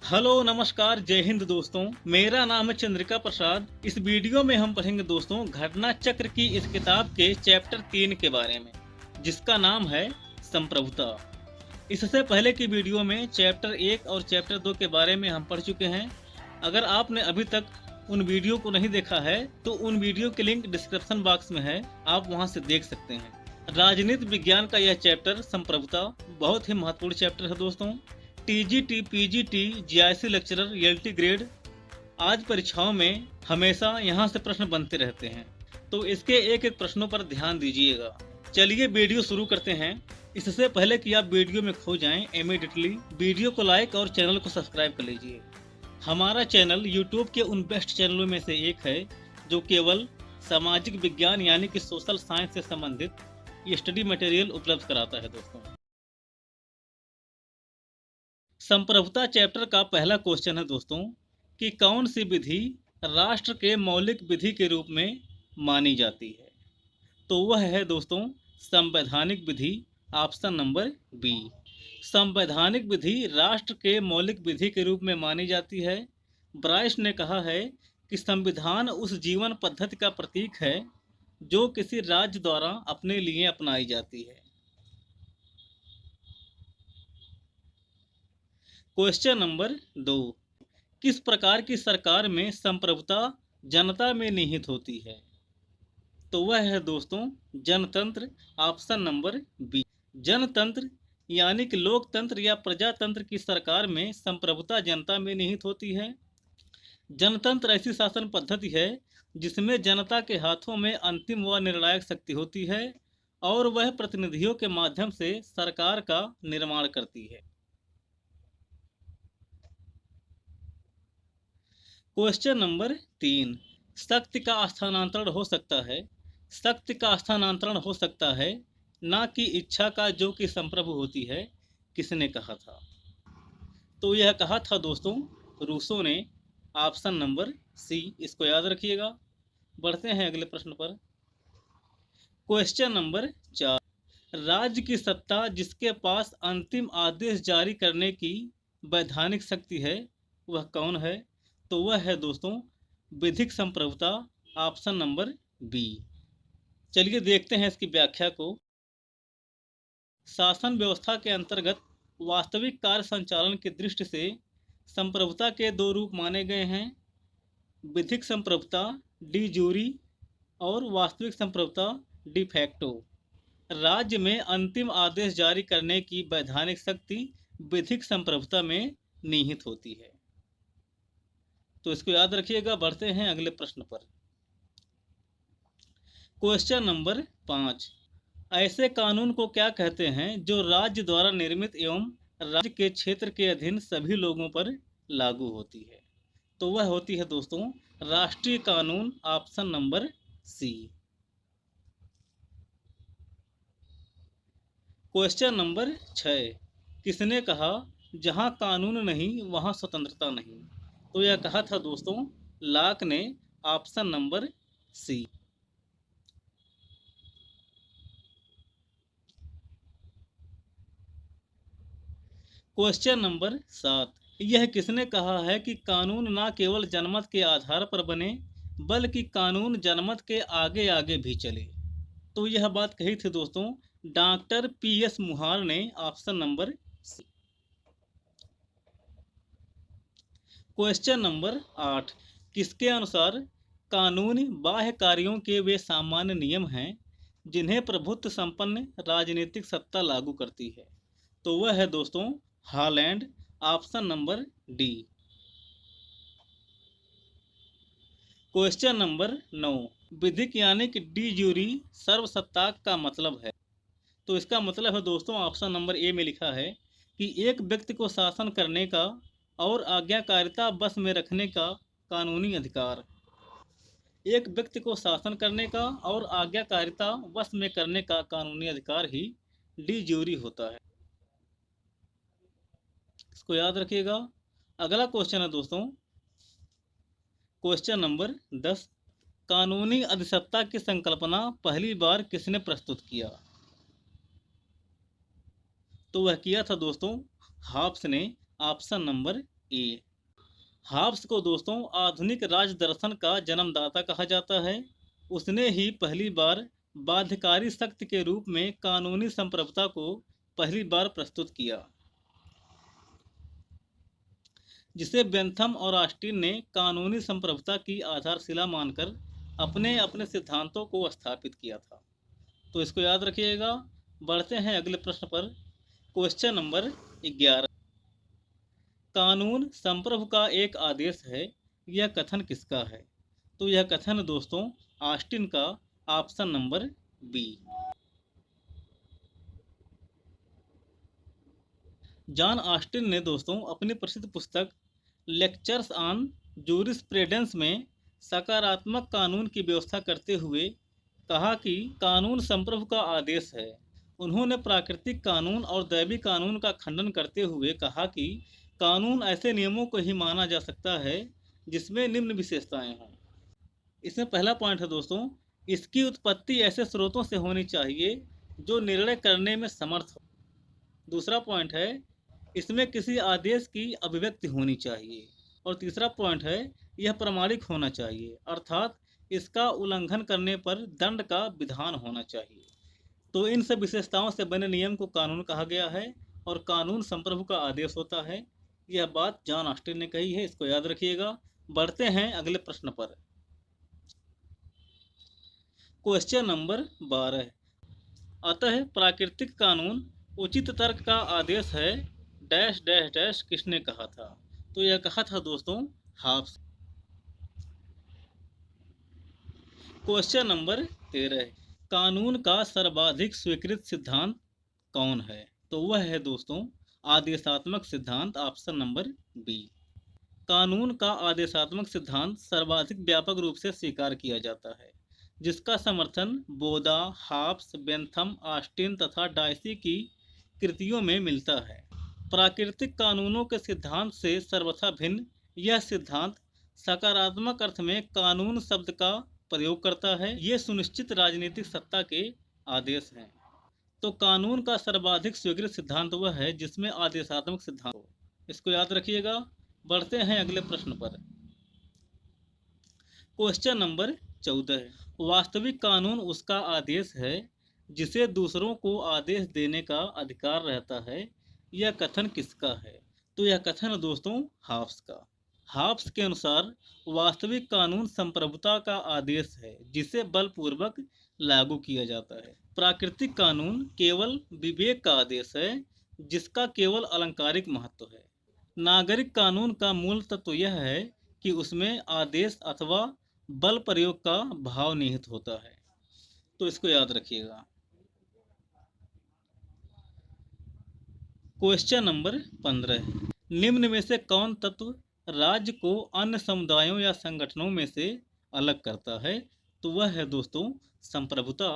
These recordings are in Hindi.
हेलो नमस्कार जय हिंद दोस्तों। मेरा नाम है चंद्रिका प्रसाद। इस वीडियो में हम पढ़ेंगे दोस्तों घटना चक्र की इस किताब के चैप्टर 3 के बारे में, जिसका नाम है संप्रभुता। इससे पहले की वीडियो में चैप्टर 1 और चैप्टर 2 के बारे में हम पढ़ चुके हैं। अगर आपने अभी तक उन वीडियो को नहीं देखा है तो उन वीडियो के लिंक डिस्क्रिप्शन बॉक्स में है, आप वहां से देख सकते हैं। राजनीति विज्ञान का यह चैप्टर संप्रभुता बहुत ही महत्वपूर्ण चैप्टर है दोस्तों। TGT, PGT, GIC lecturer, LT grade आज परीक्षाओं में हमेशा यहां से प्रश्न बनते रहते हैं, तो इसके एक एक प्रश्नों पर ध्यान दीजिएगा। चलिए वीडियो शुरू करते हैं। इससे पहले कि आप वीडियो में खो जाएं, इमीडिएटली वीडियो को लाइक और चैनल को सब्सक्राइब कर लीजिए। हमारा चैनल यूट्यूब के उन बेस्ट चैनलों में से एक है जो केवल सामाजिक विज्ञान यानी कि सोशल साइंस से संबंधित स्टडी मटेरियल उपलब्ध कराता है दोस्तों। संप्रभुता चैप्टर का पहला क्वेश्चन है दोस्तों कि कौन सी विधि राष्ट्र के मौलिक विधि के रूप में मानी जाती है। तो वह है दोस्तों संवैधानिक विधि, ऑप्शन नंबर बी। संवैधानिक विधि राष्ट्र के मौलिक विधि के रूप में मानी जाती है। ब्राइस ने कहा है कि संविधान उस जीवन पद्धति का प्रतीक है जो किसी राज्य द्वारा अपने लिए अपनाई जाती है। क्वेश्चन नंबर 2, किस प्रकार की सरकार में संप्रभुता जनता में निहित होती है। तो वह है दोस्तों जनतंत्र, ऑप्शन नंबर बी। जनतंत्र यानी कि लोकतंत्र या प्रजातंत्र की सरकार में संप्रभुता जनता में निहित होती है। जनतंत्र ऐसी शासन पद्धति है जिसमें जनता के हाथों में अंतिम व निर्णायक शक्ति होती है और वह प्रतिनिधियों के माध्यम से सरकार का निर्माण करती है। क्वेश्चन नंबर 3, शक्ति का स्थानांतरण हो सकता है। शक्ति का स्थानांतरण हो सकता है ना कि इच्छा का जो कि संप्रभु होती है। किसने कहा था। तो यह कहा था दोस्तों रूसो ने, ऑप्शन नंबर सी। इसको याद रखिएगा। बढ़ते हैं अगले प्रश्न पर। क्वेश्चन नंबर 4, राज्य की सत्ता जिसके पास अंतिम आदेश जारी करने की वैधानिक शक्ति है वह कौन है। तो वह है दोस्तों विधिक संप्रभुता, ऑप्शन नंबर बी। चलिए देखते हैं इसकी व्याख्या को। शासन व्यवस्था के अंतर्गत वास्तविक कार्य संचालन की दृष्टि से संप्रभुता के दो रूप माने गए हैं, विधिक संप्रभुता डी जूरी और वास्तविक संप्रभुता डी फैक्टो। राज्य में अंतिम आदेश जारी करने की वैधानिक शक्ति विधिक संप्रभुता में निहित होती है, तो इसको याद रखिएगा। बढ़ते हैं अगले प्रश्न पर। क्वेश्चन नंबर 5, ऐसे कानून को क्या कहते हैं जो राज्य द्वारा निर्मित एवं राज्य के क्षेत्र के अधीन सभी लोगों पर लागू होती है। तो वह होती है दोस्तों राष्ट्रीय कानून, option number C. Question number 6, किसने कहा जहां कानून नहीं वहां स्वतंत्रता नहीं। तो यह कहा था दोस्तों लॉक ने, option number C. Question number 7, यह किसने कहा है कि कानून न केवल जनमत के आधार पर बने बल्कि कानून जनमत के आगे आगे भी चले। तो यह बात कही थी दोस्तों डॉक्टर पीएस मुहार ने, option number C. Question number 8, किसके अनुसार कानून बाह्य कार्यों के वे सामान्य नियम हैं जिन्हें प्रभुत्व संपन्न राजनीतिक सत्ता लागू करती है। तो वह है दोस्तों Holland, option number D. Question number 9, विधिक यानी कि डी जूरी सर्वसत्ताक का मतलब है। तो इसका मतलब है दोस्तों ऑप्शन नंबर ए में लिखा है कि एक व्यक्ति को शासन करने का और आज्ञाकारिता बस में रखने का कानूनी अधिकार। एक व्यक्ति को शासन करने का और आज्ञाकारिता बस में करने का कानूनी अधिकार ही डी ज्यूरी होता है। इसको याद रखिएगा। अगला क्वेश्चन है दोस्तों क्वेश्चन नंबर 10, कानूनी अधिसत्ता की संकल्पना पहली बार किसने प्रस्तुत किया। तो वह किया था दोस्तों हॉब्स ने, ऑप्शन नंबर ए। हॉब्स को दोस्तों आधुनिक राज दर्शन का जन्मदाता कहा जाता है। उसने ही पहली बार बाध्यकारी शक्ति के रूप में कानूनी संप्रभुता को पहली बार प्रस्तुत किया, जिसे बेंथम और ऑस्टिन ने कानूनी संप्रभुता की आधारशिला मानकर अपने अपने सिद्धांतों को स्थापित किया था। तो इसको याद रखिएगा। बढ़ते हैं अगले प्रश्न पर। Question number 11। कानून संप्रभु का एक आदेश है, यह कथन किसका है? तो यह कथन दोस्तों ऑस्टिन का, option number B. John Austin ने दोस्तों अपनी प्रसिद्ध पुस्तक लेक्चर्स ऑन जूरिस्प्रूडेंस में सकारात्मक कानून की व्यवस्था करते हुए कहा कि कानून संप्रभु का आदेश है। उन्होंने प्राकृतिक कानून और दैवी कानून का खंडन करते हुए कहा कि कानून ऐसे नियमों को ही माना जा सकता है जिसमें निम्न विशेषताएं हों। इसमें पहला पॉइंट है दोस्तों, इसकी उत्पत्ति ऐसे स्रोतों से होनी चाहिए जो निर्णय करने में समर्थ हो। दूसरा पॉइंट है, इसमें किसी आदेश की अभिव्यक्ति होनी चाहिए। और तीसरा पॉइंट है, यह प्रामाणिक होना चाहिए, अर्थात इसका उल्लंघन करने पर दंड का विधान होना चाहिए। तो इन सब विशेषताओं से बने नियम को कानून कहा गया है और कानून संप्रभु का आदेश होता है। यह बात जॉन ऑस्टिन ने कही है, इसको याद रखिएगा। बढ़ते हैं अगले प्रश्न पर। Question number 12। अतः प्राकृतिक कानून उचित तर्क का आदेश है डैश डैश डैश किसने कहा था? तो यह कहा था दोस्तों हॉब्स। Question number 13। कानून का सर्वाधिक स्वीकृत सिद्धांत कौन है? तो वह है दोस्तों आदेशात्मक सिद्धांत, ऑप्शन नंबर बी। कानून का आदेशात्मक सिद्धांत सर्वाधिक व्यापक रूप से स्वीकार किया जाता है, जिसका समर्थन बोदा, हॉब्स, बेंथम, ऑस्टिन तथा डायसी की कृतियों में मिलता है। प्राकृतिक कानूनों के सिद्धांत से सर्वथा भिन्न यह सिद्धांत सकारात्मक अर्थ में कानून शब्द का प्रयोग करता है। ये सुनिश्चित राजनीतिक सत्ता के आदेश हैं। तो कानून का सर्वाधिक स्वीकृत सिद्धांत वह है जिसमें आदेशात्मक सिद्धांत हो। इसको याद रखिएगा। बढ़ते हैं अगले प्रश्न पर। Question number 14। वास्तविक कानून उसका आदेश है जिसे दूसरों को आदेश देने का अधिकार रहता है, यह कथन किसका है? तो यह कथन दोस्तों हॉब्स का। हॉब्स के अनुसार वास्तविक कानून संप्रभुता का आदेश है जिसे बलपूर्वक लागू किया जाता है। प्राकृतिक कानून केवल विवेक का आदेश है जिसका केवल अलंकारिक महत्व है। नागरिक कानून का मूल तत्व यह है कि उसमें आदेश अथवा बल प्रयोग का भाव निहित होता है। तो इसको याद रखिएगा। Question number 15। निम्न में से कौन तत्व राज्य को अन्य समुदायों या संगठनों में से अलग करता है? तो वह है दोस्तों संप्रभुता,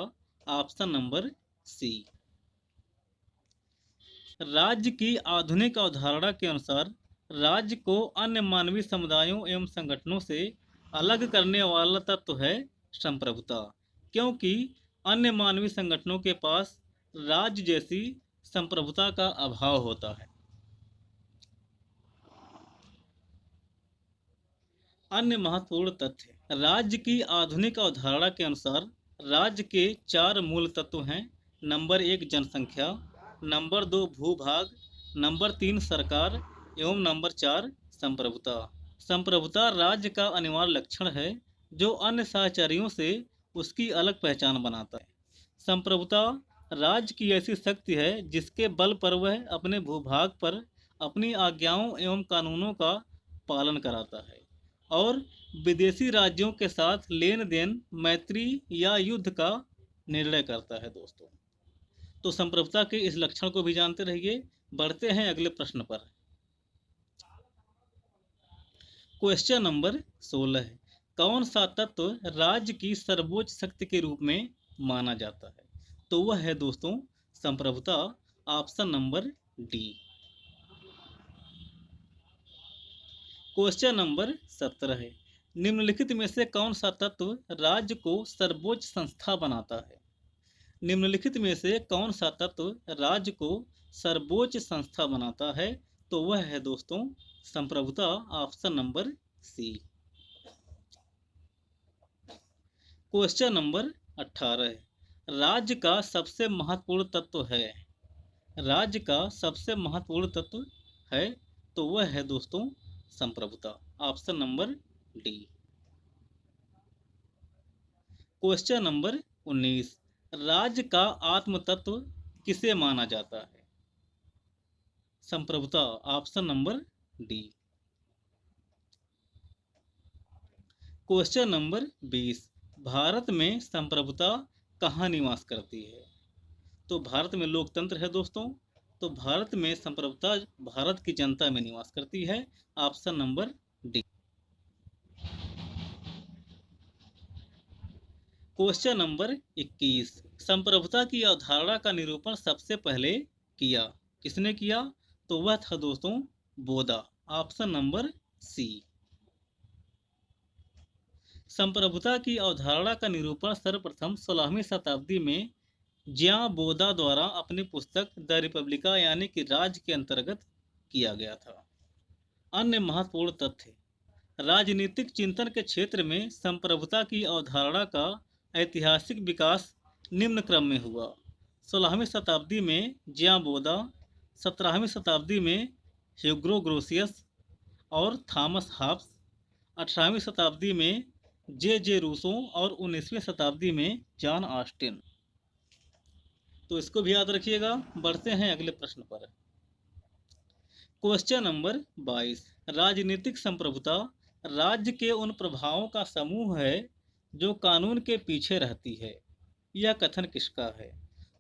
ऑप्शन नंबर सी। राज्य की आधुनिक अवधारणा के अनुसार राज्य को अन्य मानवीय समुदायों एवं संगठनों से अलग करने वाला तत्व है संप्रभुता, क्योंकि अन्य मानवीय संगठनों के पास राज्य जैसी संप्रभुता का अभाव होता है। अन्य महत्वपूर्ण तथ्य। राज्य की आधुनिक अवधारणा के अनुसार राज्य के 4 मूल तत्व हैं। नंबर 1 जनसंख्या, नंबर 2 भूभाग, नंबर 3 सरकार एवं नंबर 4 संप्रभुता। संप्रभुता राज्य का अनिवार्य लक्षण है जो अन्य सहचारियों से उसकी अलग पहचान बनाता है। संप्रभुता राज्य की ऐसी शक्ति है जिसके बल पर वह अपने भूभाग पर अपनी आज्ञाओं एवं कानूनों का पालन कराता है और विदेशी राज्यों के साथ लेन देन, मैत्री या युद्ध का निर्णय करता है दोस्तों। तो संप्रभुता के इस लक्षण को भी जानते रहिए। बढ़ते हैं अगले प्रश्न पर। क्वेश्चन नंबर 16 है। कौन सा तत्व राज्य की सर्वोच्च शक्ति के रूप में माना जाता है? तो वह है दोस्तों संप्रभुता, option number D. Question number 17 है। निम्नलिखित में से कौन सा तत्व राज्य को सर्वोच्च संस्था बनाता है? निम्नलिखित में से कौन सा तत्व राज्य को सर्वोच्च संस्था बनाता है? तो वह है दोस्तों संप्रभुता, option number C. Question number 18, राज्य का सबसे महत्वपूर्ण तत्व है। राज्य का सबसे महत्वपूर्ण तत्व है तो वह है दोस्तों संप्रभुता, option number D. Question number 19, राज्य का आत्म तत्व किसे माना जाता है। संप्रभुता, option number D. Question number 20, Bharat में संप्रभुता कहाँ निवास करती है। तो भारत में लोकतंत्र है दोस्तों, तो भारत में संप्रभुता भारत की जनता में निवास करती है, option number D. Question number 21, संप्रभुता की अवधारणा का निरूपण सबसे पहले किया, किसने किया। तो वह था दोस्तों बोधा, ऑप्शन नंबर सी। संप्रभुता की अवधारणा का निरूपण सर्वप्रथम 16वीं शताब्दी में ज्या बोधा द्वारा अपनी पुस्तक द रिपब्लिका यानी कि राज्य के अंतर्गत किया गया था। अन्य महत्वपूर्ण तथ्य, राजनीतिक चिंतन के क्षेत्र में संप्रभुता की अवधारणा का ऐतिहासिक विकास निम्न क्रम में हुआ। 16वीं शताब्दी में ज्या बोधा, 17वीं शताब्दी में ह्यूगो ग्रोसियस और थॉमस हॉब्स, 18वीं शताब्दी में जे रूसो और 19वीं शताब्दी में जॉन ऑस्टिन। तो इसको भी याद रखिएगा। बढ़ते हैं अगले प्रश्न पर। क्वेश्चन नंबर 22, राजनीतिक संप्रभुता राज्य के उन प्रभावों का समूह है जो कानून के पीछे रहती है। यह कथन किसका है।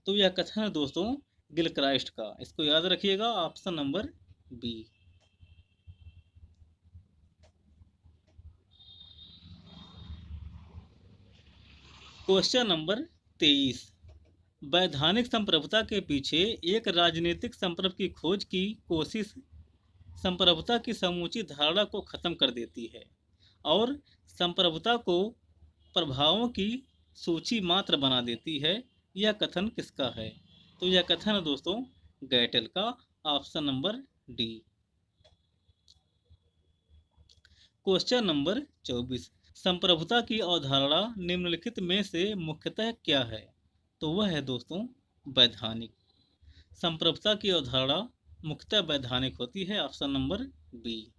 तो यह कथन है दोस्तों गिलक्राइस्ट का। इसको याद रखिएगा, option number B. Question number 23, वैधानिक संप्रभुता के पीछे एक राजनीतिक संप्रभु की खोज की कोशिश संप्रभुता की समूची धारणा को खत्म कर देती है और संप्रभुता को प्रभावों की सूची मात्र बना देती है। यह कथन किसका है। तो यह कथन है दोस्तों गैटेल का, option number D. Question number 24, संप्रभुता की अवधारणा निम्नलिखित में से मुख्यतः क्या है। तो वह है दोस्तों वैधानिक। संप्रभुता की अवधारणा मुख्यतः वैधानिक होती है, option number B.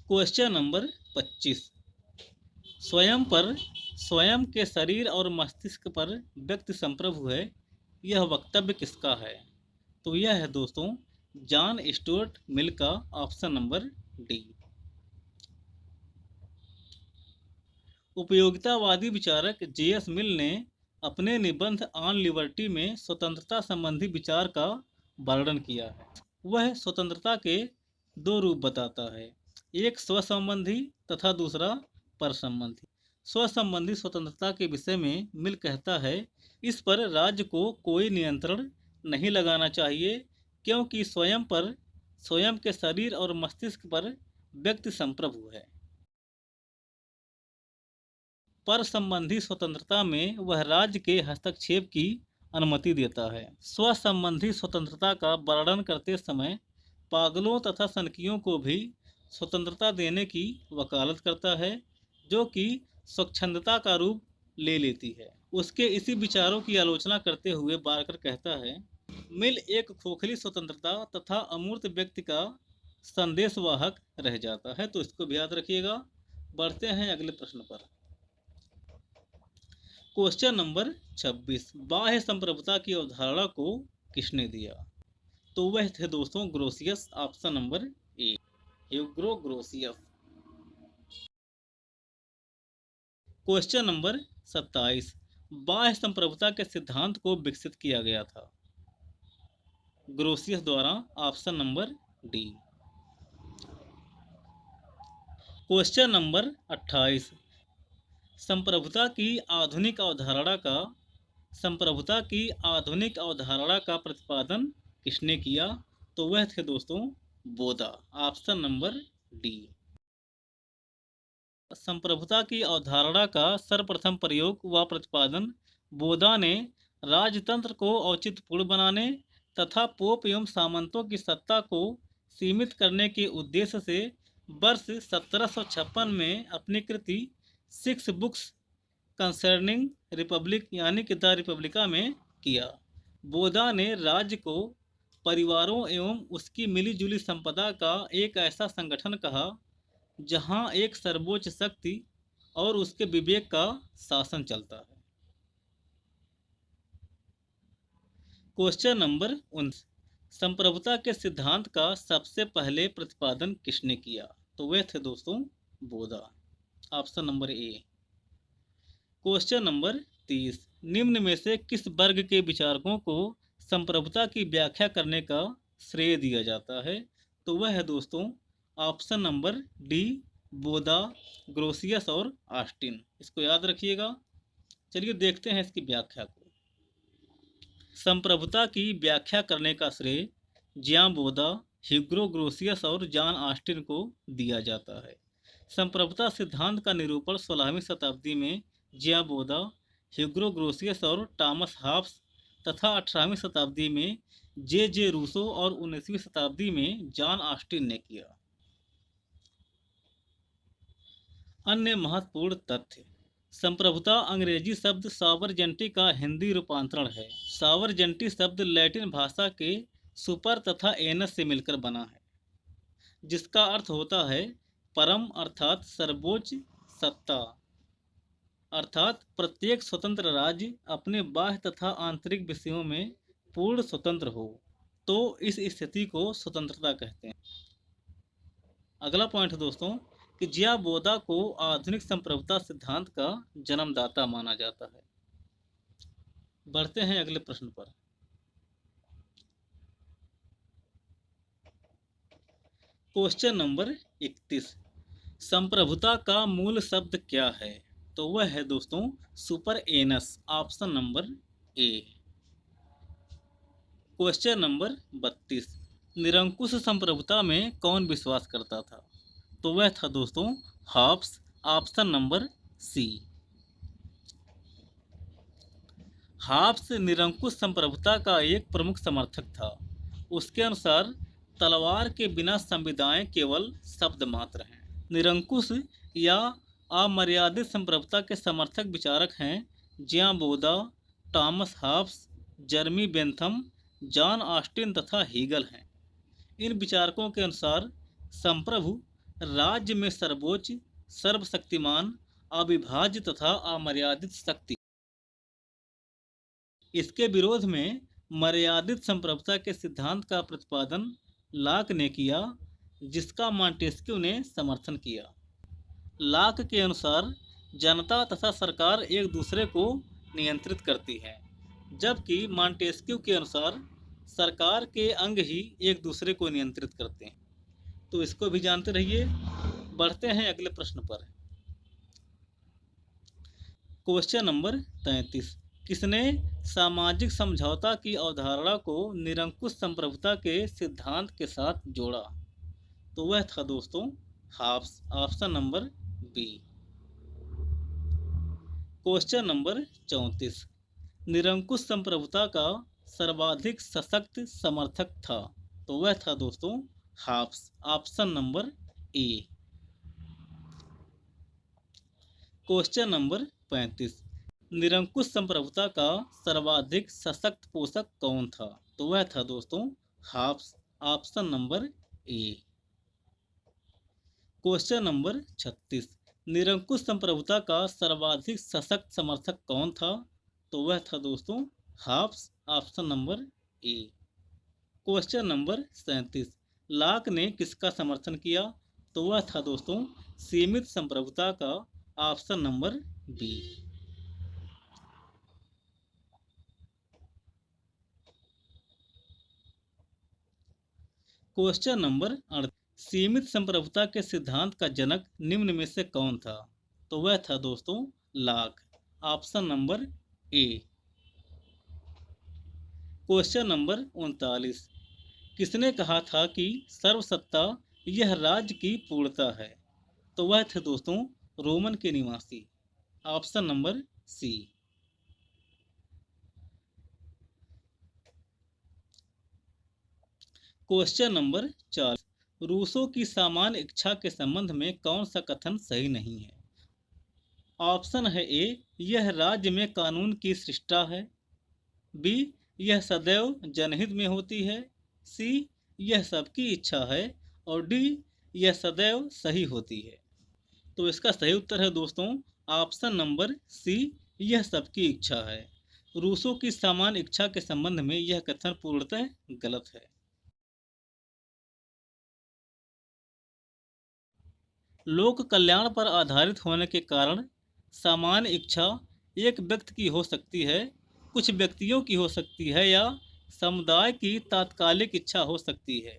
Question number 25, स्वयं के शरीर और मस्तिष्क पर व्यक्ति संप्रभु है, यह वक्तव्य किसका है। तो यह है दोस्तों जॉन स्टुअर्ट मिल का, ऑप्शन नंबर डी। उपयोगितावादी विचारक जे.एस. मिल ने अपने निबंध ऑन लिबर्टी में स्वतंत्रता संबंधी विचार का वर्णन किया है। वह स्वतंत्रता के दो रूप बताता है, एक स्व संबंधी तथा दूसरा पर संबंधी। स्व संबंधी स्वतंत्रता के विषय में मिल कहता है, इस पर राज्य को कोई नियंत्रण नहीं लगाना चाहिए क्योंकि स्वयं के शरीर और मस्तिष्क पर व्यक्ति संप्रभु है। पर संबंधी स्वतंत्रता में वह राज्य के हस्तक्षेप की अनुमति देता है। स्व संबंधी स्वतंत्रता का वर्णन करते समय पागलों तथा सनकियों को भी स्वतंत्रता देने की वकालत करता है, जो कि स्वच्छंदता का रूप ले लेती है। उसके इसी विचारों की आलोचना करते हुए बारकर कहता है, मिल एक खोखली स्वतंत्रता तथा अमूर्त व्यक्ति का संदेशवाहक रह जाता है। तो इसको भी याद रखिएगा। बढ़ते हैं अगले प्रश्न पर। क्वेश्चन नंबर 26, बाह्य संप्रभुता की अवधारणा को किसने दिया। तो वह थे दोस्तों Grotius, option number A, Hugo Grotius. Question number 27, बाह्य संप्रभुता के सिद्धांत को विकसित किया गया था ग्रोसियस द्वारा, option number D. Question number 28, संप्रभुता की आधुनिक अवधारणा का प्रतिपादन किसने किया। तो वह थे दोस्तों बोधा, ऑप्शन नंबर डी। संप्रभुता की अवधारणा का सर्वप्रथम प्रयोग व प्रतिपादन बोधा ने राजतंत्र को औचित्यपूर्ण बनाने तथा पोप एवं सामंतों की सत्ता को सीमित करने के उद्देश्य से वर्ष 1756 में अपनी कृति सिक्स बुक्स कंसर्निंग रिपब्लिक यानी कि द रिपब्लिका में किया। बोधा ने राज्य को परिवारों एवं उसकी मिलीजुली संपदा का एक ऐसा संगठन कहा जहां एक सर्वोच्च शक्ति और उसके विवेक का शासन चलता है। क्वेश्चन नंबर 19, संप्रभुता के सिद्धांत का सबसे पहले प्रतिपादन किसने किया? तो वे थे दोस्तों बोधा। Option number A. Question number 30, निम्न में से किस वर्ग के विचारकों को संप्रभुता की व्याख्या करने का श्रेय दिया जाता है? तो वह है दोस्तों ऑप्शन नंबर डी, बोधा, ग्रोसियस और ऑस्टिन। इसको याद रखिएगा। चलिए देखते हैं इसकी व्याख्या को। संप्रभुता की व्याख्या करने का श्रेय जियां बोधा, ह्यूगो ग्रोसियस और जॉन ऑस्टिन को दिया जाता है। संप्रभुता सिद्धांत का निरूपण 16वीं शताब्दी में जियां बोधा, ह्यूगो ग्रोसियस और टॉमस हॉब्स तथा 18वीं शताब्दी में जे रूसो और 19वीं शताब्दी में जॉन ऑस्टिन ने किया। अन्य महत्वपूर्ण तथ्य, संप्रभुता अंग्रेजी शब्द सॉवरजेंटी का हिंदी रूपांतरण है। सॉवरजेंटी शब्द लैटिन भाषा के सुपर तथा एनस से मिलकर बना है, जिसका अर्थ होता है परम अर्थात सर्वोच्च सत्ता, अर्थात प्रत्येक स्वतंत्र राज्य अपने बाह्य तथा आंतरिक विषयों में पूर्ण स्वतंत्र हो, तो इस स्थिति को स्वतंत्रता कहते हैं। अगला पॉइंट दोस्तों कि जिया बोधा को आधुनिक संप्रभुता सिद्धांत का जन्मदाता माना जाता है। बढ़ते हैं अगले प्रश्न पर। क्वेश्चन नंबर 31, संप्रभुता का मूल शब्द क्या है? तो वह है दोस्तों super anus. Option number A. Question number 32, निरंकुश संप्रभुता में कौन विश्वास करता था? तो वह था दोस्तों Hobbes. Option number C. Hobbes निरंकुश संप्रभुता का एक प्रमुख समर्थक था। उसके अनुसार तलवार के बिना संविधाएं केवल शब्द मात्र हैं। निरंकुश या अमर्यादित संप्रभुता के समर्थक विचारक हैं जियां बोधा, Thomas Hobbs, जर्मी Bentham, John Austin तथा हीगल हैं। इन विचारकों के अनुसार संप्रभु राज्य में सर्वोच्च, सर्वशक्तिमान, अविभाज्य तथा अमर्यादित शक्ति। इसके विरोध में मर्यादित संप्रभुता के सिद्धांत का प्रतिपादन लाक ने किया, जिसका मॉन्टेस्क्यू ने समर्थन किया। लाक के अनुसार जनता तथा सरकार एक दूसरे को नियंत्रित करती है, जबकि मॉन्टेस्क्यू के अनुसार सरकार के अंग ही एक दूसरे को नियंत्रित करते हैं। तो इसको भी जानते रहिए। बढ़ते हैं अगले प्रश्न पर। क्वेश्चन नंबर 33, किसने सामाजिक समझौता की अवधारणा को निरंकुश संप्रभुता के सिद्धांत के साथ जोड़ा? तो वह था दोस्तों Hobbes. Option number B. Question number 34, निरंकुश संप्रभुता का सर्वाधिक सशक्त समर्थक था? तो वह था दोस्तों Hobbes. Option number A. Question number 35, निरंकुश संप्रभुता का सर्वाधिक सशक्त पोषक कौन था? तो वह था दोस्तों Hobbes. Option number A. Question number 36, निरंकुश संप्रभुता का सर्वाधिक सशक्त समर्थक कौन था? तो वह था दोस्तों Hobbes. Option number A. Question number 37, Locke ने किसका समर्थन किया? तो वह था दोस्तों सीमित संप्रभुता का। Option number B. Question number 38, सीमित संप्रभुता के सिद्धांत का जनक निम्न में से कौन था? तो वह था दोस्तों Locke. Option number A. Question number 39, किसने कहा था कि सर्वसत्ता यह राज्य की पूर्णता है? तो वह थे दोस्तों रोमन के निवासी। Option number C. Question number 4, Rousseau की सामान्य इच्छा के संबंध में कौन सा कथन सही नहीं है? ऑप्शन है ए, यह राज्य में कानून की सृष्टा है। बी, यह सदैव जनहित में होती है। सी, यह सबकी इच्छा है। और डी, यह सदैव सही होती है। तो इसका सही उत्तर है दोस्तों ऑप्शन नंबर सी, यह सबकी इच्छा है। रूसों की सामान्य इच्छा के संबंध में यह कथन पूर्णतः गलत है। लोक कल्याण पर आधारित होने के कारण सामान्य इच्छा एक व्यक्ति की हो सकती है, कुछ व्यक्तियों की हो सकती है या समुदाय की तात्कालिक इच्छा हो सकती है।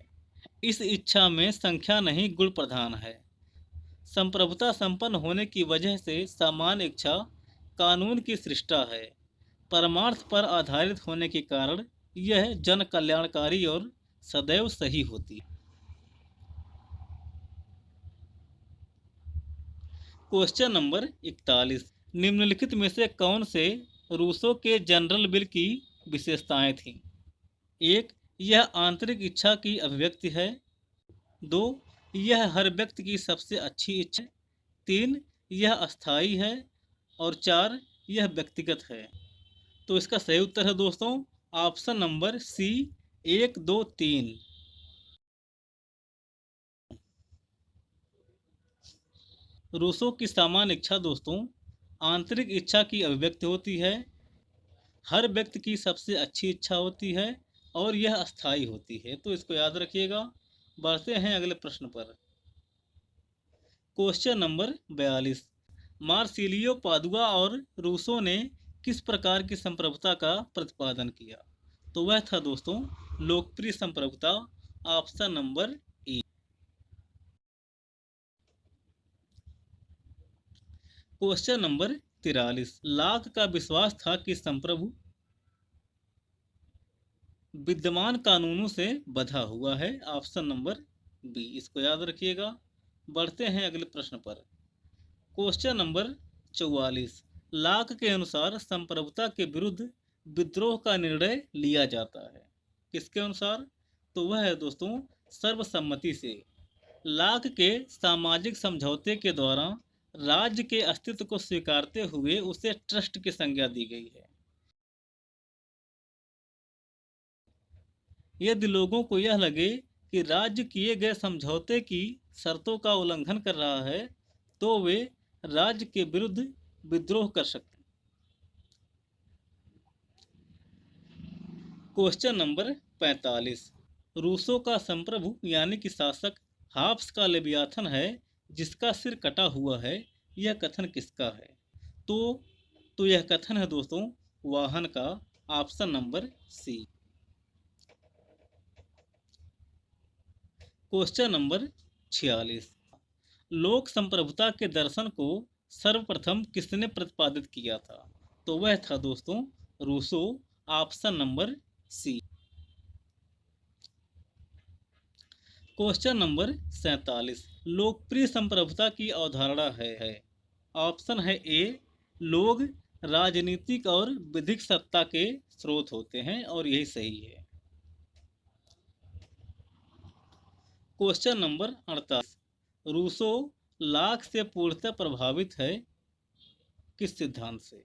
इस इच्छा में संख्या नहीं गुण प्रधान है। संप्रभुता संपन्न होने की वजह से सामान्य इच्छा कानून की सृष्टा है। परमार्थ पर आधारित होने के कारण यह जन कल्याणकारी और सदैव सही होती है। क्वेश्चन नंबर 41, निम्नलिखित में से कौन से रूसों के जनरल बिल की विशेषताएं थीं? एक, यह आंतरिक इच्छा की अभिव्यक्ति है। दो, यह हर व्यक्ति की सबसे अच्छी इच्छा है। तीन, यह अस्थाई है। और चार, यह व्यक्तिगत है। तो इसका सही उत्तर है दोस्तों ऑप्शन नंबर सी, एक, दो, तीन। रूसों की सामान्य इच्छा दोस्तों आंतरिक इच्छा की अभिव्यक्ति होती है, हर व्यक्ति की सबसे अच्छी इच्छा होती है और यह अस्थाई होती है। तो इसको याद रखिएगा। बढ़ते हैं अगले प्रश्न पर। क्वेश्चन नंबर 42, मार्सिलियो पादुआ और रूसो ने किस प्रकार की संप्रभुता का प्रतिपादन किया? तो वह था दोस्तों लोकप्रिय संप्रभुता, option number A. Question number 43, लाक का विश्वास था कि संप्रभु विद्यमान कानूनों से बंधा हुआ है, ऑप्शन नंबर बी। इसको याद रखिएगा। बढ़ते हैं अगले प्रश्न पर। क्वेश्चन नंबर 44, लाक के अनुसार संप्रभुता के विरुद्ध विद्रोह का निर्णय लिया जाता है, किसके अनुसार? तो वह है दोस्तों सर्वसम्मति से। लाक के सामाजिक समझौते के द्वारा राज्य के अस्तित्व को स्वीकारते हुए उसे ट्रस्ट की संज्ञा दी गई है। यदि लोगों को यह लगे कि राज्य किए गए समझौते की शर्तों का उल्लंघन कर रहा है तो वे राज्य के विरुद्ध विद्रोह कर सकते हैं। क्वेश्चन नंबर 45, रूसों का संप्रभु यानी कि शासक हाफ्स का लेवियाथन है जिसका सिर कटा हुआ है, यह कथन किसका है? तो यह कथन है दोस्तों वाहन का, option number C. Question number 46, लोक संप्रभुता के दर्शन को सर्वप्रथम किसने प्रतिपादित किया था? तो वह था दोस्तों Rousseau, option number C. Question number 47, लोकप्रिय संप्रभुता की अवधारणा है। ऑप्शन है ए, लोग राजनीतिक और विधिक सत्ता के स्रोत होते हैं और यही सही है। क्वेश्चन नंबर 48, रूसो लाक से पूर्णतः प्रभावित है किस सिद्धांत से?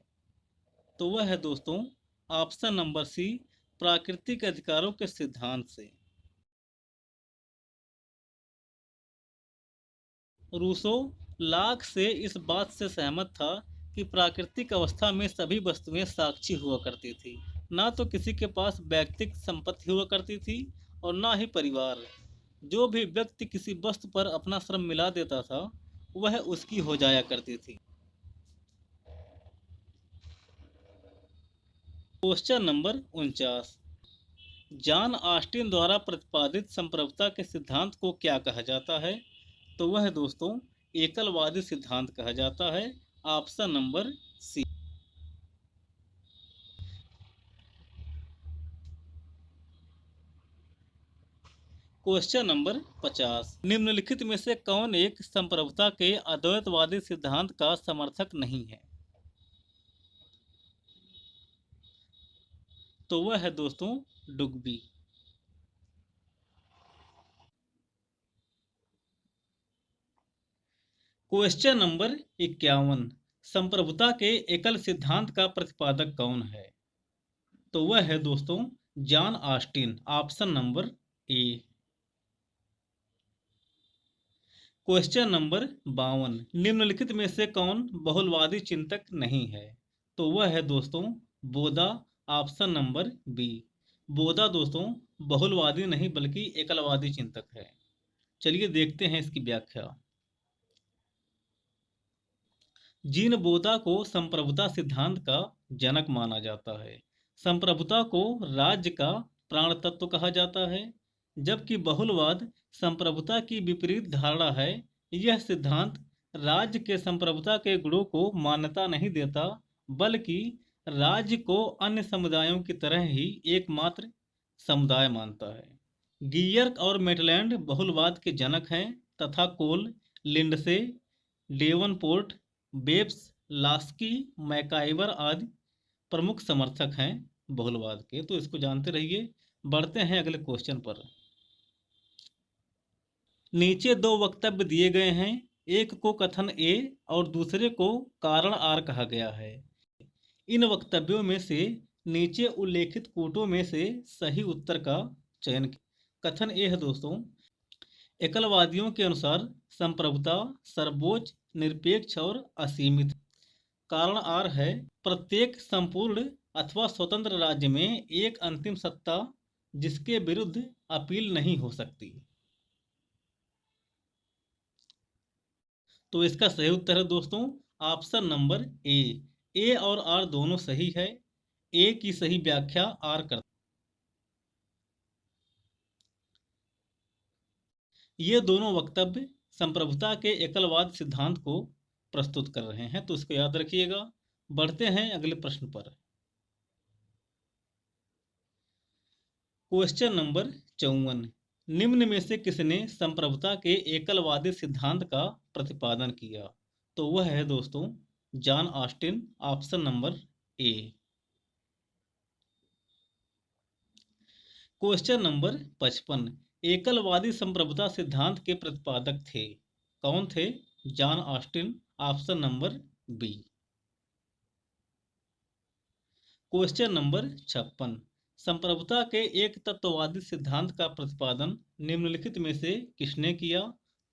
तो वह है दोस्तों ऑप्शन नंबर सी, प्राकृतिक अधिकारों के सिद्धांत से। रूसो लाक से इस बात से सहमत था कि प्राकृतिक अवस्था में सभी वस्तुएं साक्षी हुआ करती थी, ना तो किसी के पास व्यक्तिगत संपत्ति हुआ करती थी और ना ही परिवार। जो भी व्यक्ति किसी वस्तु पर अपना श्रम मिला देता था वह उसकी हो जाया करती थी। क्वेश्चन नंबर 49, जॉन ऑस्टिन द्वारा प्रतिपादित संप्रभुता के सिद्धांत को क्या कहा जाता है? तो वह दोस्तों एकलवादी सिद्धांत कहा जाता है, option number C. Question number 50, निम्नलिखित में से कौन एक संप्रभुता के अद्वैतवादी सिद्धांत का समर्थक नहीं है? तो वह है दोस्तों डुग्बी। क्वेश्चन नंबर 51, संप्रभुता के एकल सिद्धांत का प्रतिपादक कौन है? तो वह है दोस्तों John Austin, option number A. Question number 52, निम्नलिखित में से कौन बहुलवादी चिंतक नहीं है? तो वह है दोस्तों बोधा, ऑप्शन नंबर बी। बोधा दोस्तों बहुलवादी नहीं बल्कि एकलवादी चिंतक है। चलिए देखते हैं इसकी व्याख्या। जीन बोधा को संप्रभुता सिद्धांत का जनक माना जाता है। संप्रभुता को राज्य का प्राण तत्व कहा जाता है, जबकि बहुलवाद संप्रभुता की विपरीत धारणा है। यह सिद्धांत राज्य के संप्रभुता के गुणों को मान्यता नहीं देता, बल्कि राज्य को अन्य समुदायों की तरह ही एकमात्र समुदाय मानता है। गियर और मेटलैंड बहुलवाद के जनक हैं तथा कोल, लिंडसे, डेवनपोर्ट, बेब्स, लास्की, मैकाइवर आदि प्रमुख समर्थक हैं बहुलवाद के। तो इसको जानते रहिए। बढ़ते हैं अगले क्वेश्चन पर। नीचे दो वक्तव्य दिए गए हैं, एक को कथन ए और दूसरे को कारण आर कहा गया है। इन वक्तव्यों में से नीचे उल्लेखित कूटों में से सही उत्तर का चयन। कथन ए है दोस्तों, एकलवादियों के अनुसार संप्रभुता सर्वोच्च, निरपेक्ष और असीमित। कारण आर है, प्रत्येक संपूर्ण अथवा स्वतंत्र राज्य में एक अंतिम सत्ता जिसके विरुद्ध अपील नहीं हो सकती। तो इसका सही उत्तर है दोस्तों ऑप्शन नंबर ए। ए और आर दोनों सही है। ए की सही व्याख्या आर करता। ये दोनों वक्तव्य संप्रभुता के एकलवाद सिद्धांत को प्रस्तुत कर रहे हैं, तो इसको याद रखिएगा। बढ़ते हैं अगले प्रश्न पर। क्वेश्चन नंबर 54, निम्न में से किसने संप्रभुता के एकलवादी सिद्धांत का प्रतिपादन किया? तो वह है दोस्तों John Austin, option number A. Question number 55, एकलवादी संप्रभुता सिद्धांत के प्रतिपादक थे। कौन थे? John Austin, option number B. Question number 56, संप्रभुता के एक तत्ववादी सिद्धांत का प्रतिपादन निम्नलिखित में से किसने किया?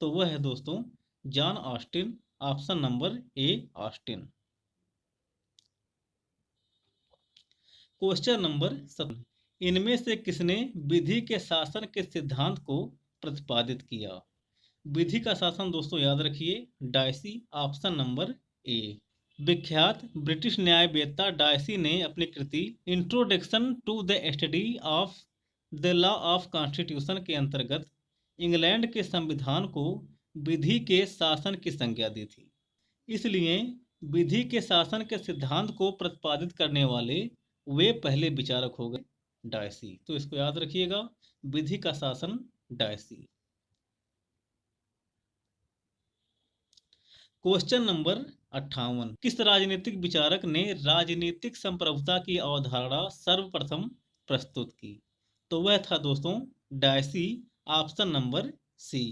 तो वह है दोस्तों जॉन ऑस्टिन, ऑप्शन नंबर ए ऑस्टिन। क्वेश्चन नंबर 7, इनमें से किसने विधि के शासन के सिद्धांत को प्रतिपादित किया? विधि का शासन दोस्तों याद रखिए, डायसी, ऑप्शन नंबर ए। विख्यात ब्रिटिश न्यायवेत्ता डायसी ने अपनी कृति introduction to the study of the law of constitution के अंतर्गत इंग्लैंड के संविधान को विधि के शासन की संज्ञा दी थी। इसलिए विधि के शासन के सिद्धांत को प्रतिपादित करने वाले वे पहले विचारक हो गए डायसी। तो इसको याद रखिएगा, विधि का शासन डायसी। क्वेश्चन नंबर 58, किस राजनीतिक विचारक ने राजनीतिक संप्रभुता की अवधारणा सर्वप्रथम प्रस्तुत की? तो वह था दोस्तों Dicey, option number C.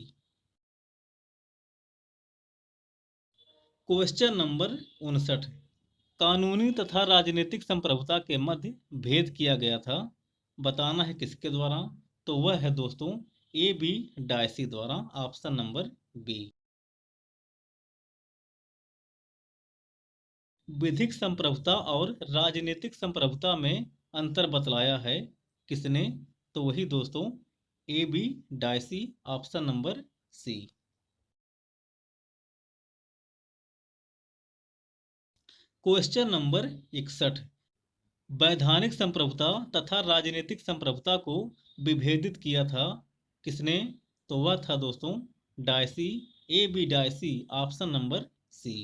Question number 59, कानूनी तथा राजनीतिक संप्रभुता के मध्य भेद किया गया था, बताना है किसके द्वारा? तो वह है दोस्तों ए बी डायसी द्वारा, ऑप्शन नंबर बी। विधिक संप्रभुता और राजनीतिक संप्रभुता में अंतर बतलाया है किसने? तो वही दोस्तों A B Dicey, option number C. Question number 61, वैधानिक संप्रभुता तथा राजनीतिक संप्रभुता को विभेदित किया था किसने? तो वह था दोस्तों Dicey, A B Dicey, option number C.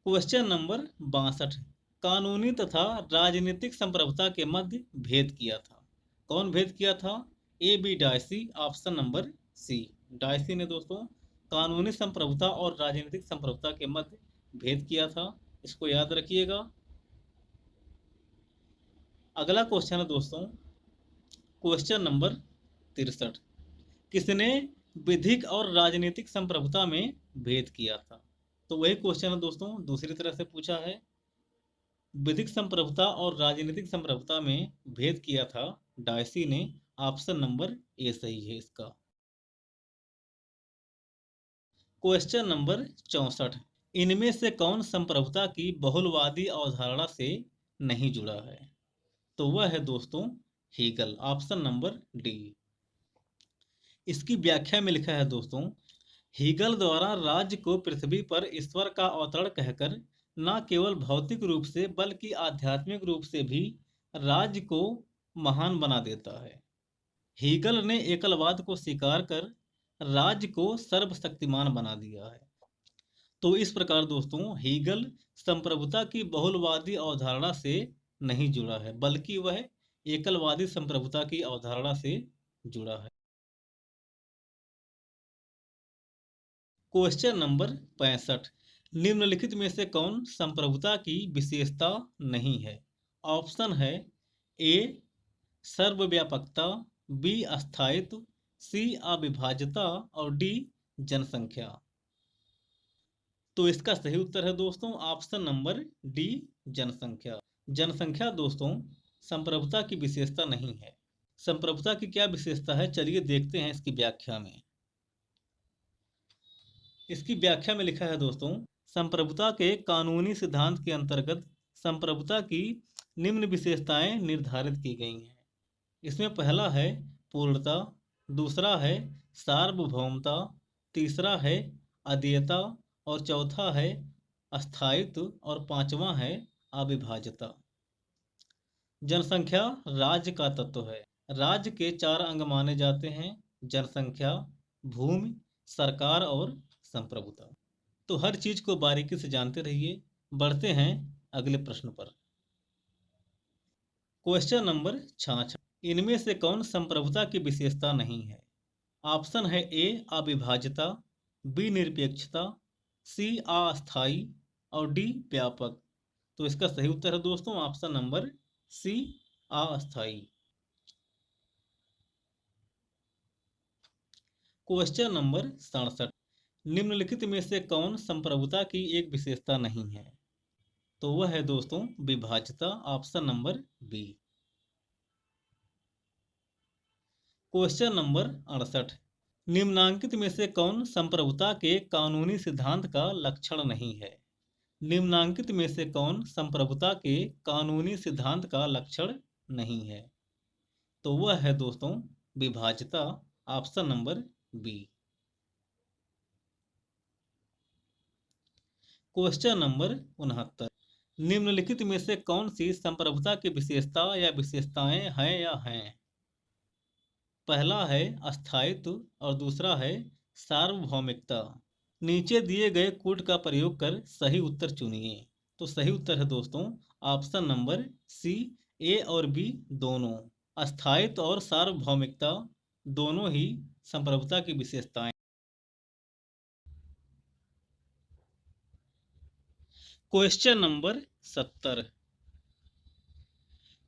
Question number 62, कानूनी तथा राजनीतिक संप्रभुता के मध्य भेद किया था। कौन भेद किया था? A B Dicey, option number C. Dicey ने दोस्तों कानूनी संप्रभुता और राजनीतिक संप्रभुता के मध्य भेद किया था, इसको याद रखिएगा। अगला क्वेश्चन है दोस्तों क्वेश्चन नंबर 63, किसने विधिक और राजनीतिक संप्रभुता में भेद किया था। तो वही क्वेश्चन है दोस्तों, दूसरी तरह से पूछा है। विधिक संप्रभुता और राजनीतिक संप्रभुता में भेद किया था डायसी ने। ऑप्शन नंबर ए सही है इसका। क्वेश्चन नंबर 64, इनमें से कौन संप्रभुता की बहुलवादी अवधारणा से नहीं जुड़ा है? तो वह है दोस्तों हीगल। Option number D. इसकी व्याख्या में लिखा है दोस्तों, हीगल द्वारा राज्य को पृथ्वी पर ईश्वर का अवतरण कहकर न केवल भौतिक रूप से बल्कि आध्यात्मिक रूप से भी राज्य को महान बना देता है। हीगल ने एकलवाद को स्वीकार कर राज्य को सर्वशक्तिमान बना दिया है। तो इस प्रकार दोस्तों हीगल संप्रभुता की बहुलवादी अवधारणा से नहीं जुड़ा है, बल्कि वह एकलवादी संप्रभुता की अवधारणा से जुड़ा है। क्वेश्चन नंबर 65, निम्नलिखित में से कौन संप्रभुता की विशेषता नहीं है? ऑप्शन है ए सर्वव्यापकता, बी अस्थायित्व, सी अविभाज्यता और डी जनसंख्या। तो इसका सही उत्तर है दोस्तों ऑप्शन नंबर डी जनसंख्या। जनसंख्या दोस्तों संप्रभुता की विशेषता नहीं है। संप्रभुता की क्या विशेषता है, चलिए देखते हैं इसकी व्याख्या में। इसकी व्याख्या में लिखा है दोस्तों, संप्रभुता के कानूनी सिद्धांत के अंतर्गत संप्रभुता की निम्न विशेषताएं निर्धारित की गई हैं। इसमें पहला है पूर्णता, दूसरा है सार्वभौमता, तीसरा है अद्वितीयता और चौथा है अस्थायित्व और पांचवा है अविभाज्यता। जनसंख्या राज्य का तत्व है। राज्य के 4 अंग माने जाते हैं, जनसंख्या, भूमि, सरकार और संप्रभुता। तो हर चीज को बारीकी से जानते रहिए। बढ़ते हैं अगले प्रश्न पर। क्वेश्चन नंबर 66, इनमें से कौन संप्रभुता की विशेषता नहीं है? ऑप्शन है ए अविभाज्यता, बी निरपेक्षता, सी अस्थायी और डी व्यापक। तो इसका सही उत्तर है दोस्तों ऑप्शन नंबर सी अस्थायी। क्वेश्चन नंबर 67, निम्नलिखित में से कौन संप्रभुता की एक विशेषता नहीं है? तो वह है दोस्तों विभाज्यता। Option number B. Question number 68, निम्नांकित में से कौन संप्रभुता के कानूनी सिद्धांत का लक्षण नहीं है? निम्नांकित में से कौन संप्रभुता के कानूनी सिद्धांत का लक्षण नहीं है? तो वह है दोस्तों विभाज्यता। Option number B. Question number 69, निम्नलिखित में से कौन सी संप्रभुता की विशेषता या विशेषताएं हैं या हैं? पहला है अस्थायित्व और दूसरा है सार्वभौमिकता। नीचे दिए गए कोड का प्रयोग कर सही उत्तर चुनिए। तो सही उत्तर है दोस्तों ऑप्शन नंबर सी, ए और बी दोनों। अस्थायित्व और सार्वभौमिकता दोनों ही संप्रभुता की विशेषताएं। क्वेश्चन नंबर 70,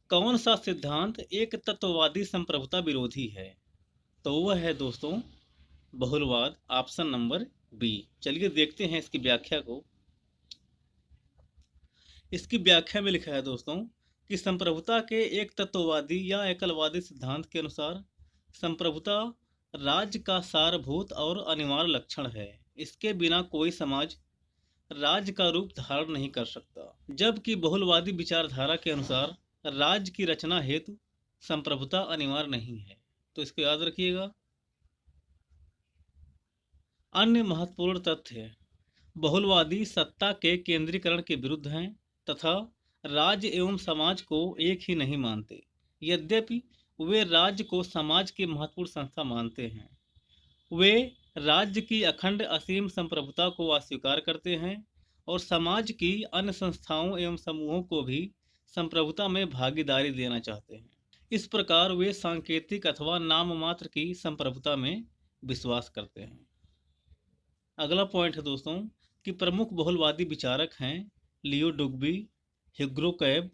कौन सा सिद्धांत एक तत्ववादी संप्रभुता विरोधी है? तो वह है दोस्तों बहुलवाद। Option number B. चलिए देखते हैं इसकी व्याख्या को। इसकी व्याख्या में लिखा है दोस्तों कि संप्रभुता के एक तत्ववादी या एकलवादी सिद्धांत के अनुसार संप्रभुता राज्य का सारभूत और अनिवार्य लक्षण है। इसके बिना कोई समाज राज्य का रूप धारण नहीं कर सकता। जबकि बहुलवादी विचारधारा के अनुसार राज्य की रचना हेतु संप्रभुता अनिवार्य नहीं है। तो इसको याद रखिएगा। अन्य महत्वपूर्ण तथ्य, बहुलवादी सत्ता के केंद्रीकरण के विरुद्ध हैं तथा राज्य एवं समाज को एक ही नहीं मानते। यद्यपि वे राज्य को समाज की महत्वपूर्ण संस्था मानते हैं, वे राज्य की अखंड असीम संप्रभुता को अस्वीकार करते हैं और समाज की अन्य संस्थाओं एवं समूहों को भी संप्रभुता में भागीदारी देना चाहते हैं। इस प्रकार वे सांकेतिक अथवा नाम मात्र की संप्रभुता में विश्वास करते हैं। अगला पॉइंट है दोस्तों कि प्रमुख बहुलवादी विचारक हैं लियो डुग्बी, हिग्रो कैब,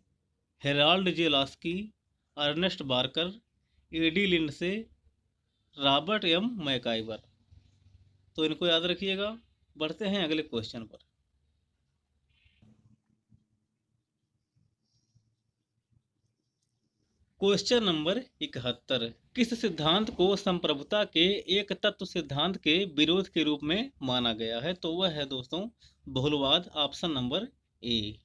Harold J Laski, Ernest Barker, A D Lindsay, Robert M MacIver. तो इनको याद रखिएगा। बढ़ते हैं अगले क्वेश्चन पर। Question number 71। किस सिद्धांत को संप्रभुता के एक तत्व सिद्धांत के विरोध के रूप में माना गया है? तो वह है दोस्तों बहुलवाद, option number A.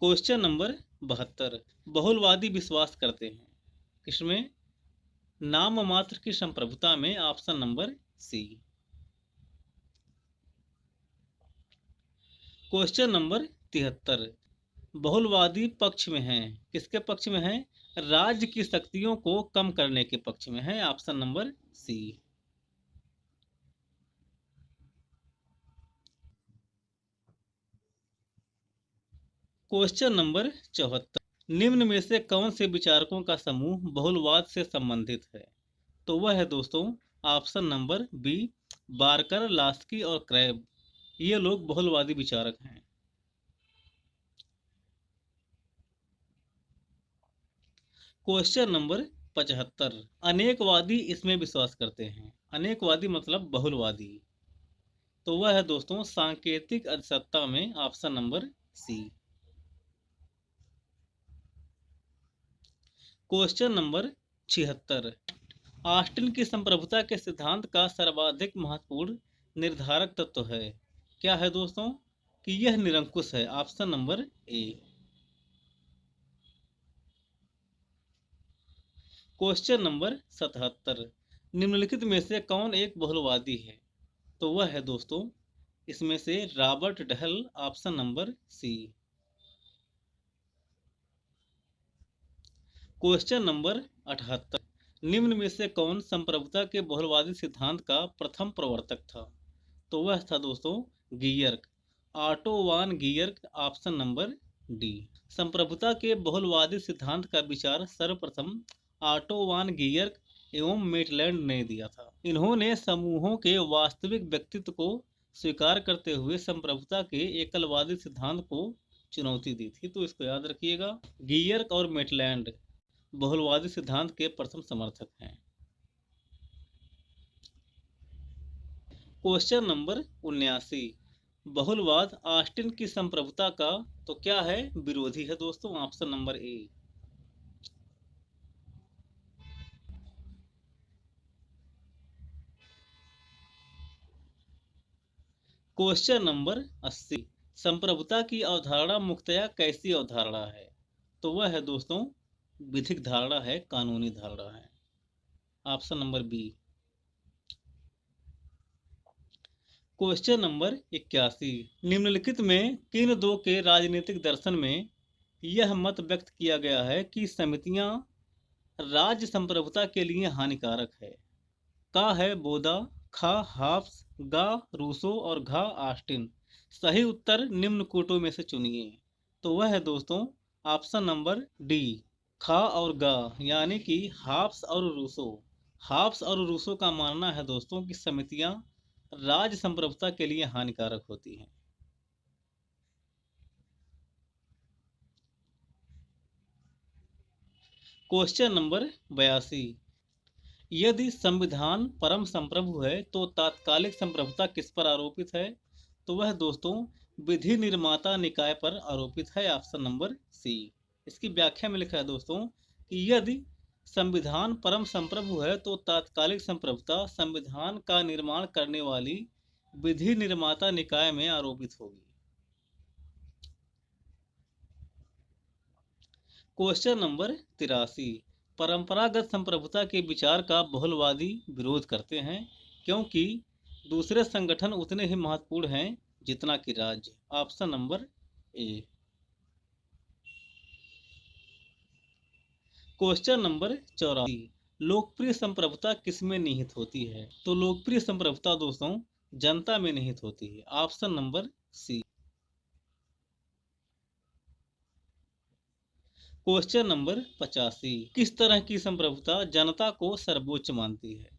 Question number 72। बहुलवादी विश्वास करते हैं किसमें? नाम मात्र की संप्रभुता में, option number C. Question number 73। बहुलवादी पक्ष में है, किसके पक्ष में है? राज्य की शक्तियों को कम करने के पक्ष में है, option number C. Question number 74। निम्न में से कौन से विचारकों का समूह बहुलवाद से संबंधित है? तो वह है दोस्तों option number B, Barker, Laski और क्रैब। ये लोग बहुलवादी विचारक हैं। Question number 75। अनेकवादी इसमें विश्वास करते हैं। अनेकवादी मतलब बहुलवादी। तो वह है दोस्तों सांकेतिक अधिसत्ता में, option number C. Question number 76। Austin की संप्रभुता के सिद्धांत का सर्वाधिक महत्वपूर्ण निर्धारक तत्व है। क्या है दोस्तों? कि यह निरंकुश है, option number A. Question number 77। निम्नलिखित में से कौन एक बहुलवादी है? तो वह है दोस्तों इसमें से Robert Dahl, option number C. Question number 78। निम्न में से कौन संप्रभुता के बहुलवादी सिद्धांत का प्रथम प्रवर्तक था? तो वह था दोस्तों गीयर्क, ऑटो वान गीयर्क, ऑप्शन नंबर डी। संप्रभुता के बहुलवादी सिद्धांत का विचार सर्वप्रथम ऑटो वान गीयर्क एवं मेटलैंड ने दिया था। इन्होंने समूहों के वास्तविक व्यक्तित्व को स्वीकार करते हुए संप्रभुता के एकलवादी सिद्धांत को चुनौती दी थी। तो इसको याद रखिएगा, गीयर्क और मेटलैंड बहुलवादी सिद्धांत के प्रथम समर्थक हैं। Question number 79। बहुलवाद ऑस्टिन की संप्रभुता का तो क्या है? विरोधी है दोस्तों, option number A. Question number 80। संप्रभुता की अवधारणा मुख्यतया कैसी अवधारणा है? तो वह है दोस्तों विधिक धारणा है, कानूनी धारणा है, option number B. Question number 81। निम्नलिखित में किन दो के राजनीतिक दर्शन में यह मत व्यक्त किया गया है कि समितियां राज्य संप्रभुता के लिए हानिकारक है? का है बोदा, खा हाफ्स, गा रूसो और घा ऑस्टिन। सही उत्तर निम्न कोटों में से चुनिए। तो वह है दोस्तों ऑप्शन नंबर डी, खा और गा, यानी कि हाफ्स और रूसो। हाफ्स और रूसो का मानना है दोस्तों कि समितियां राज्य संप्रभुता के लिए हानिकारक होती हैं। Question number 82। यदि संविधान परम संप्रभु है तो तात्कालिक संप्रभुता किस पर आरोपित है? तो वह दोस्तों विधि निर्माता निकाय पर आरोपित है, ऑप्शन नंबर सी। इसकी व्याख्या में लिखा है दोस्तों कि यदि संविधान परम संप्रभु है तो तात्कालिक संप्रभुता संविधान का निर्माण करने वाली विधि निर्माता निकाय में आरोपित होगी। Question number 83। परंपरागत संप्रभुता के विचार का बहुलवादी विरोध करते हैं क्योंकि दूसरे संगठन उतने ही महत्वपूर्ण हैं जितना कि राज्य, option number A. Question number 84। लोकप्रिय संप्रभुता किसमें निहित होती है? तो लोकप्रिय संप्रभुता दोस्तों जनता में निहित होती है, option number C. Question number 85। किस तरह की संप्रभुता जनता को सर्वोच्च मानती है?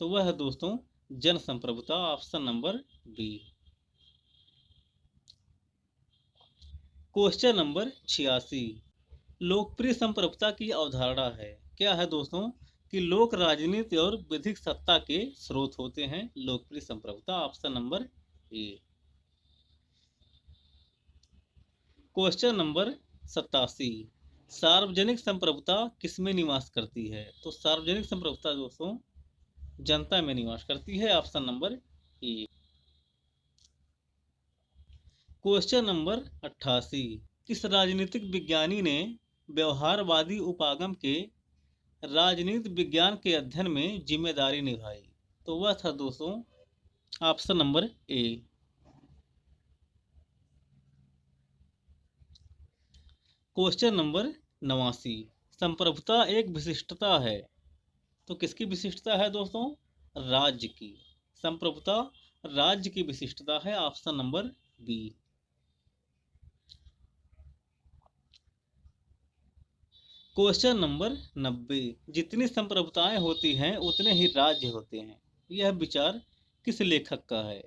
तो वह है दोस्तों जन संप्रभुता, option number B. Question number 86। लोकप्रिय संप्रभुता की अवधारणा है, क्या है दोस्तों? कि लोक राजनीति और विधिक सत्ता के स्रोत होते हैं लोकप्रिय संप्रभुता। Option number A. Question number 87, सार्वजनिक संप्रभुता किसमें निवास करती है? तो सार्वजनिक संप्रभुता दोस्तों जनता में निवास करती है। Option number A. Question number 88, किस राजनीतिक विज्ञानी ने व्यवहारवादी उपागम के राजनीति विज्ञान के अध्ययन में जिम्मेदारी निभाई? तो वह था दोस्तों option number A. Question number 89, संप्रभुता एक विशिष्टता है। तो किसकी विशिष्टता है दोस्तों? राज्य की। संप्रभुता राज्य की विशिष्टता है। Option number B. Question number 90, जितनी संप्रभुताएं होती हैं उतने ही राज्य होते हैं। यह विचार किस लेखक का है?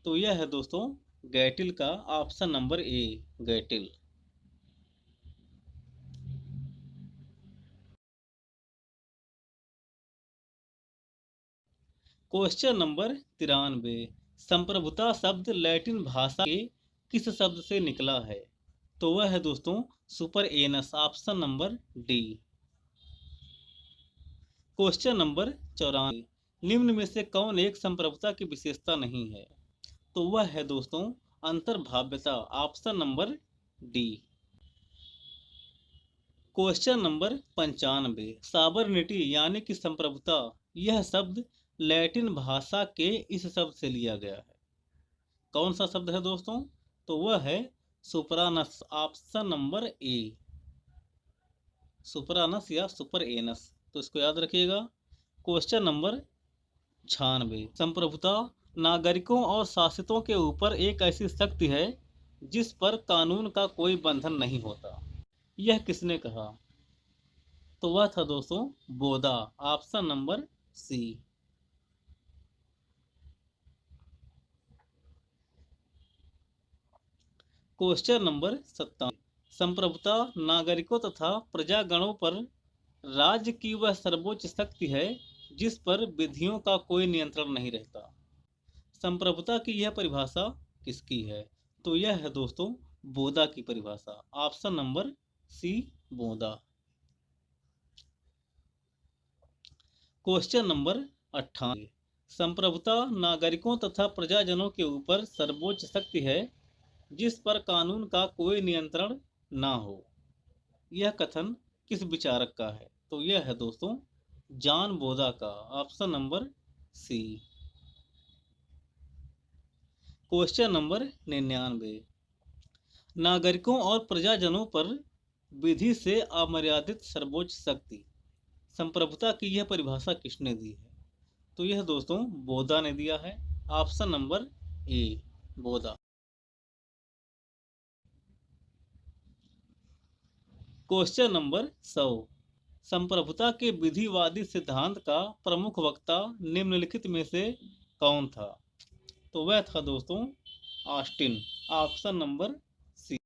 तो यह है दोस्तों गैटिल का। Option number A, Gettell. Question number 93, संप्रभुता शब्द लैटिन भाषा के किस शब्द से निकला है? तो वह है दोस्तों super anus. Option number D. Question number 94, निम्न में से कौन एक संप्रभुता की विशेषता नहीं है? तो वह है दोस्तों अंतर्भाव्यता। Option number D. Question number 95, sovereignty यानी कि संप्रभुता, यह शब्द लैटिन भाषा के इस शब्द से लिया गया है। कौन सा शब्द है दोस्तों? तो वह है सुपरानस। ऑप्शन नंबर ए, सुपरानस या सुपर एनस। तो इसको याद रखिएगा। क्वेश्चन नंबर 96, संप्रभुता नागरिकों और शासितों के ऊपर एक ऐसी शक्ति है जिस पर कानून का कोई बंधन नहीं होता। यह किसने कहा? तो वह था दोस्तों बोधा। Option number C. Question number 57, संप्रभुता नागरिकों तथा प्रजागणों पर राज्य की वह सर्वोच्च शक्ति है जिस पर विधियों का कोई नियंत्रण नहीं रहता। संप्रभुता की यह परिभाषा किसकी है? तो यह है दोस्तों बोधा की परिभाषा। ऑप्शन नंबर सी, बोधा। क्वेश्चन नंबर 98, संप्रभुता नागरिकों तथा प्रजाजनों के ऊपर सर्वोच्च शक्ति है जिस पर कानून का कोई नियंत्रण ना हो। यह कथन किस विचारक का है? तो यह है दोस्तों जॉन बोधा का। Option number C. Question number 99, नागरिकों और प्रजाजनों पर विधि से अमर्यादित सर्वोच्च शक्ति, संप्रभुता की यह परिभाषा किसने दी है? तो यह दोस्तों बोधा ने दिया है। ऑप्शन नंबर ए, बोधा। क्वेश्चन नंबर 100, संप्रभुता के विधिवादी सिद्धांत का प्रमुख वक्ता निम्नलिखित में से कौन था? तो वह था दोस्तों Austin. Option number C.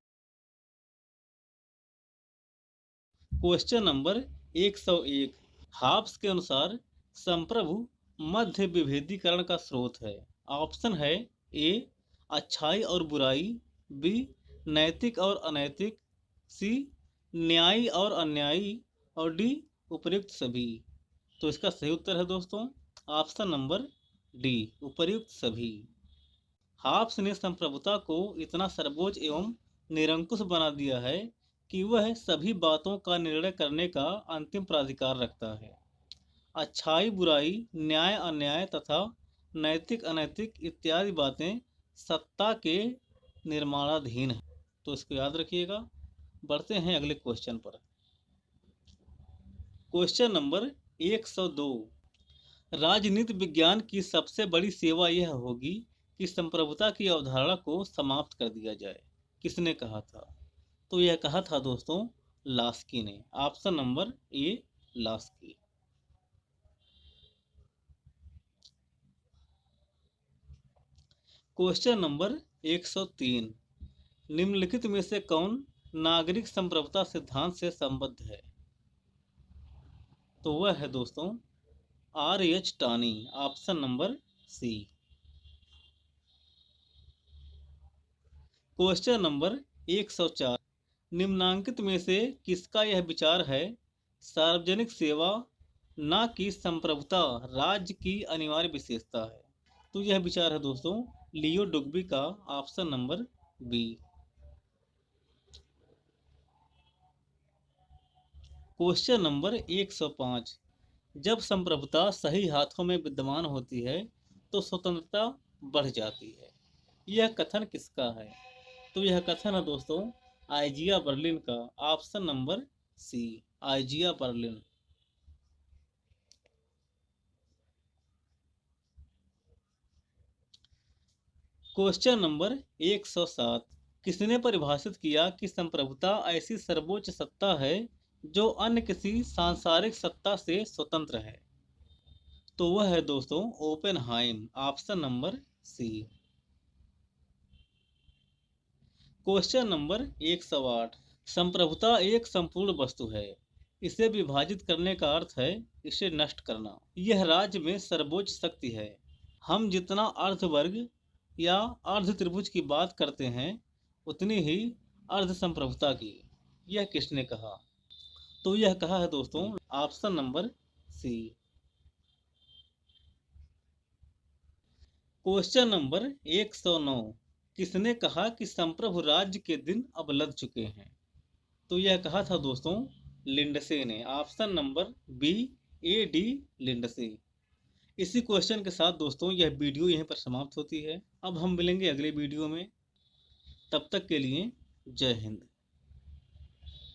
Question number 101, Hobbes के अनुसार संप्रभु मध्य विभेदीकरण का स्रोत है। ऑप्शन है ए, अच्छाई और बुराई, बी, नैतिक और अनैतिक, सी, न्यायी और अन्यायी, और डी, उपर्युक्त सभी। तो इसका सही उत्तर है दोस्तों ऑप्शन नंबर डी, उपर्युक्त सभी। हाब्स ने संप्रभुता को इतना सर्वोच्च एवं निरंकुश बना दिया है कि वह सभी बातों का निर्णय करने का अंतिम प्राधिकार रखता है। अच्छाई बुराई, न्याय अन्याय तथा नैतिक अनैतिक इत्यादि बातें सत्ता के निर्माणाधीन है। तो इसको याद रखिएगा। बढ़ते हैं अगले क्वेश्चन पर। क्वेश्चन नंबर 102, राजनीति विज्ञान की सबसे बड़ी सेवा यह होगी कि संप्रभुता की अवधारणा को समाप्त कर दिया जाए। किसने कहा था? तो यह कहा था दोस्तों लास्की ने। ऑप्शन नंबर ए, लास्की। क्वेश्चन नंबर 103, निम्नलिखित में से कौन नागरिक संप्रभुता सिद्धांत से संबद्ध है? तो वह है दोस्तों R.H. Tawney, option number C. Question number 104, निम्नांकित में से किसका यह विचार है सार्वजनिक सेवा ना कि संप्रभुता राज्य की अनिवार्य विशेषता है? तो यह विचार है दोस्तों लियो डुग्बी का, option number B. Question number 105, जब संप्रभुता सही हाथों में विद्यमान होती है तो स्वतंत्रता बढ़ जाती है, यह कथन किसका है? तो यह कथन है दोस्तों आइजिया बर्लिन का, option number C, Isaiah Berlin. Question number 107, किसने परिभाषित किया कि संप्रभुता ऐसी सर्वोच्च सत्ता है जो अन्य किसी सांसारिक सत्ता से स्वतंत्र है? तो वह है दोस्तों Oppenheim, option number C. Question number 108, संप्रभुता एक संपूर्ण वस्तु है, इसे विभाजित करने का अर्थ है इसे नष्ट करना। यह राज्य में सर्वोच्च शक्ति है। हम जितना अर्धवर्ग या अर्ध त्रिभुज की बात करते हैं उतनी ही अर्ध संप्रभुता की। यह किसने कहा? तो यह कहा है दोस्तों option number C. Question number 109, किसने कहा कि संप्रभु राज्य के दिन अब लग चुके हैं? तो यह कहा था दोस्तों लिंडसे ने, option number B, A D Lindsay. इसी क्वेश्चन के साथ दोस्तों यह वीडियो यहीं पर समाप्त होती है। अब हम मिलेंगे अगले वीडियो में, तब तक के लिए जय हिंद।